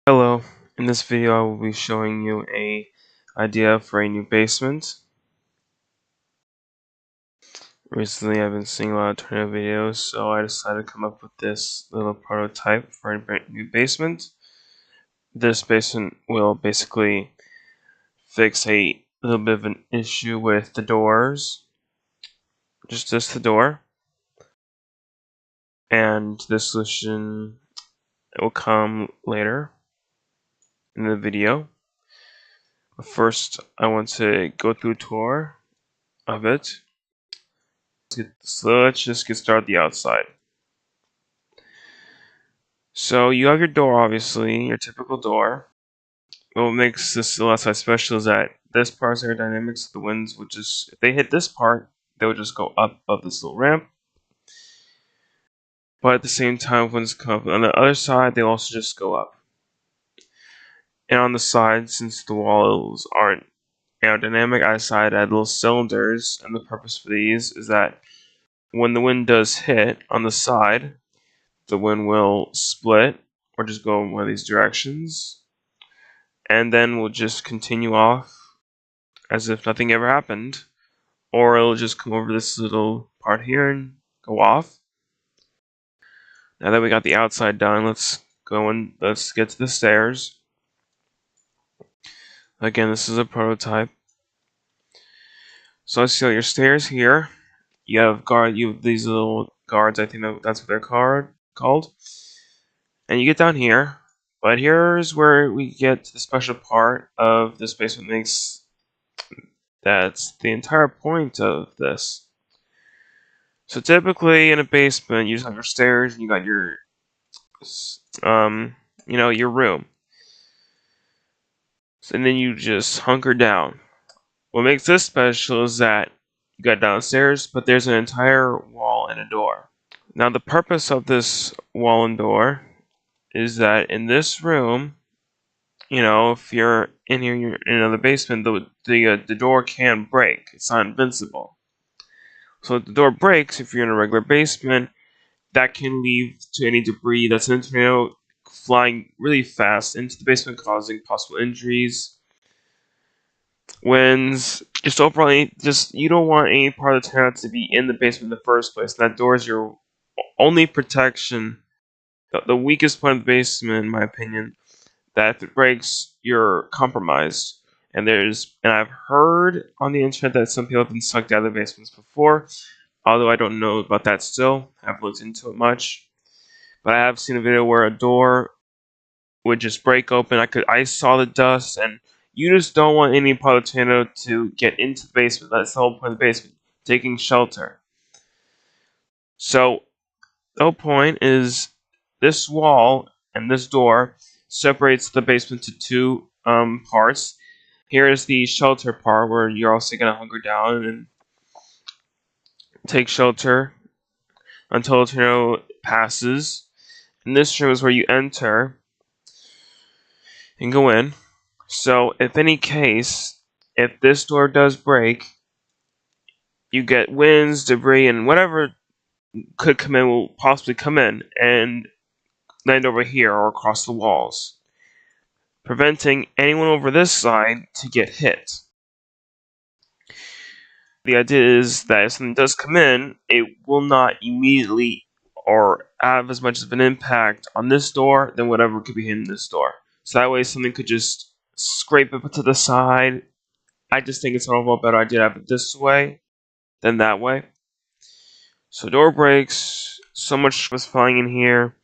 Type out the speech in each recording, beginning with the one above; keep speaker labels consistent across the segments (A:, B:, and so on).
A: Hello, in this video I will be showing you a idea for a new basement. Recently I've been seeing a lot of tornado videos, so I decided to come up with this little prototype for a new basement. This basement will basically fix a little bit of an issue with the doors. Just the door. And the solution will come later in the video. But first I want to go through a tour of it. So let's just get started the outside. So you have your door, obviously, your typical door. What makes this outside special is that this part is aerodynamics. The winds would just, if they hit this part, they would just go up above this little ramp. But at the same time, winds come up on the other side, they'll also just go up. And on the side, since the walls aren't aerodynamic, I decided to add little cylinders, and the purpose for these is that when the wind does hit on the side, the wind will split or just go in one of these directions, and then we'll just continue off as if nothing ever happened, or it'll just come over this little part here and go off. Now that we got the outside done, let's get to the stairs. Again, this is a prototype. So let's see your stairs here. You have these little guards, I think that's what they're called. And you get down here, but here's where we get to the special part of this basement that's the entire point of this. So typically in a basement, you just have your stairs and you got your, your room. And then you just hunker down. What makes this special is that you got downstairs, but there's an entire wall and a door. Now the purpose of this wall and door is that in this room, if you're in here, you're in another basement, the door can break. It's not invincible. So if the door breaks, if you're in a regular basement, that can lead to any debris that's in the tornado flying really fast into the basement, causing possible injuries. Winds, just overall, you don't want any part of the tornado to be in the basement in the first place. That door is your only protection, the weakest point of the basement, in my opinion. That if it breaks, you're compromised. And I've heard on the internet that some people have been sucked out of the basements before, although I don't know about that still. I haven't looked into it much. But I have seen a video where a door would just break open. I saw the dust, and you just don't want any part of the tornado to get into the basement. That's the whole point of the basement, taking shelter. So the whole point is this wall and this door separates the basement to two parts. Here is the shelter part where you're also gonna hunker down and take shelter until the tornado passes. And this room is where you enter and go in. So if if this door does break, you get winds, debris, and whatever could come in will possibly come in and land over here or across the walls, preventing anyone over this side to get hit. The idea is that if something does come in, it will not immediately or have as much of an impact on this door than whatever could be hitting this door. So that way something could just scrape it to the side. I just think it's an overall better idea to have it this way than that way. So door breaks, so much was flying in here,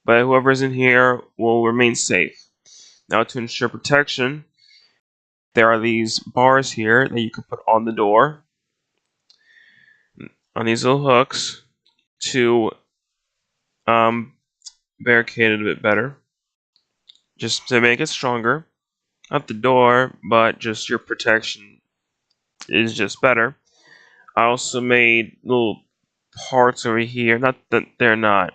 A: but whoever's in here will remain safe. Now to ensure protection, there are these bars here that you can put on the door, on these little hooks, to barricade it a bit better, just to make it stronger. Not the door, but just your protection is just better. I also made little parts over here. Not that they're not.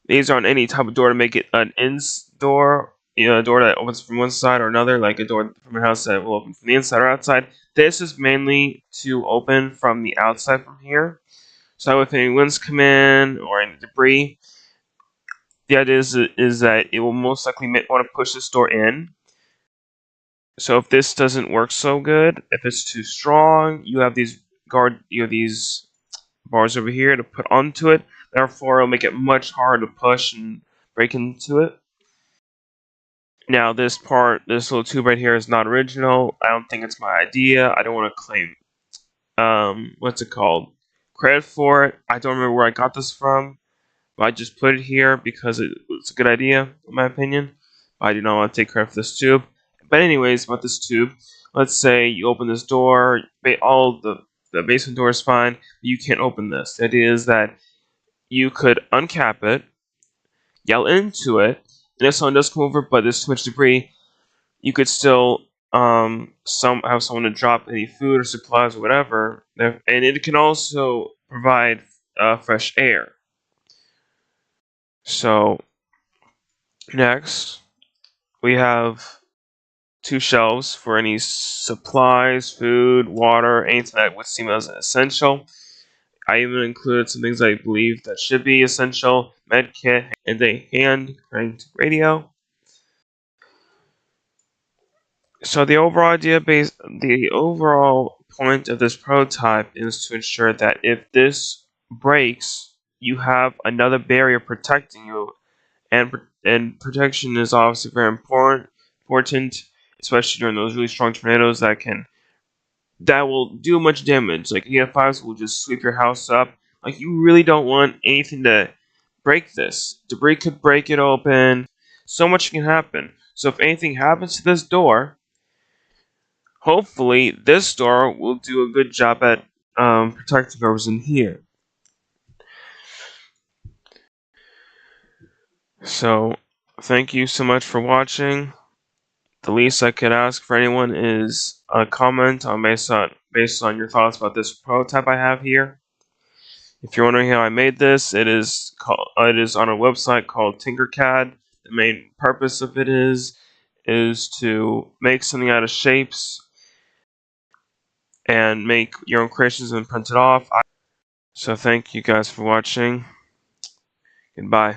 A: These aren't any type of door to make it an ins door. A door that opens from one side or another, like a door from your house that will open from the inside or outside. This is mainly to open from the outside from here. So if any winds come in or any debris, the idea is that it will most likely want to push this door in. So if this doesn't work so good, if it's too strong, you have these bars over here to put onto it. Therefore, it'll make it much harder to push and break into it. Now, this little tube right here is not original. I don't think it's my idea. I don't want to claim, what's it called? Credit for it. I don't remember where I got this from. But I just put it here because it's a good idea, in my opinion. I do not want to take credit for this tube. But anyways, about this tube, let's say you open this door, all the basement door is fine, but you can't open this. The idea is that you could uncap it, yell into it, and if someone does come over, but there's too much debris, you could still have someone to drop any food or supplies or whatever, and it can also provide fresh air. So next, we have 2 shelves for any supplies, food, water, anything that would seem as essential. I even included some things I believe that should be essential: med kit and a hand-cranked radio. So the overall point of this prototype is to ensure that if this breaks, you have another barrier protecting you, and protection is obviously very important, especially during those really strong tornadoes that will do much damage. Like EF5s will just sweep your house up. Like, you really don't want anything to break this. Debris could break it open. So much can happen. So if anything happens to this door, hopefully this door will do a good job at protecting whoever's in here. So thank you so much for watching. The least I could ask for anyone is a comment based on your thoughts about this prototype I have here. If you're wondering how I made this, it is on a website called Tinkercad. The main purpose of it is to make something out of shapes and make your own creations and print it off. So thank you guys for watching. Goodbye.